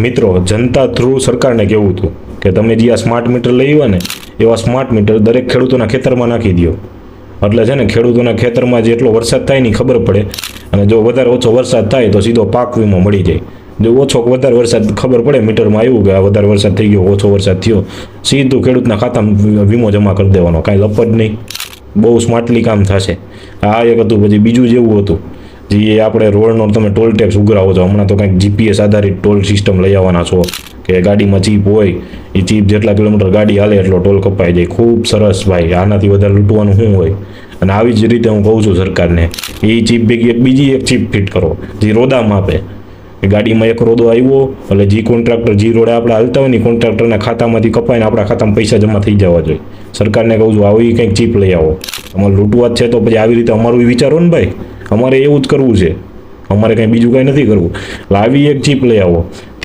મિત્રો, જનતા થ્રુ સરકારને કહેવું હતું કે તમે જે આ સ્માર્ટ મીટર લઈ આવ્યા ને એવા સ્માર્ટ મીટર દરેક ખેડૂતોના ખેતરમાં નાખી દો. એટલે છે ને ખેડૂતોના ખેતરમાં જેટલો વરસાદ થાય ની ખબર પડે, અને જો વધારે ઓછો વરસાદ થાય તો સીધો પાક વીમો મળી જાય. જો ઓછો વધારે વરસાદ ખબર પડે મીટરમાં આવ્યું કે આ વધારે વરસાદ થઈ ગયો, ઓછો વરસાદ થયો, સીધું ખેડૂતના ખાતામાં વીમો જમા કરી દેવાનો, કાંઈ લપટ નહીં. બહુ સ્માર્ટલી કામ થશે. આ એક હતું. પછી બીજું જેવું હતું જે આપણે રોડનો તમે ટોલ ટેક્સ ઉઘરાવો છો, હમણાં તો કંઈક જીપીએસ આધારિત ટોલ સિસ્ટમ લઈ આવવાના છો કે ગાડીમાં ચીપ હોય, એ ચીપ જેટલા કિલોમીટર ગાડી હાલે એટલો ટોલ કપાઈ જાય. ખૂબ સરસ ભાઈ, આનાથી વધારે લૂંટવાનું શું હોય. અને આવી જ રીતે હું કહું છું સરકારને, એ ચીપ ભેગી બીજી એક ચીપ ફિટ કરો જે રોદામાં આપે. ગાડીમાં એક રોદો આવ્યો એટલે જે કોન્ટ્રાક્ટર જે રોડે આપણે હાલતા હોય ને કોન્ટ્રાક્ટરના ખાતામાંથી કપાઈને આપણા ખાતામાં પૈસા જમા થઈ જવા જોઈએ. સરકારને કહું છું આવી કંઈક ચીપ લઈ આવો. તમારે લૂંટવા જ છે તો પછી આવી રીતે અમારું વિચારો ને ભાઈ, અમારે એવું જ કરવું છે, અમારે કંઈ બીજું કંઈ નથી કરવું. એટલે આવી એક ચીપ લઈ આવો.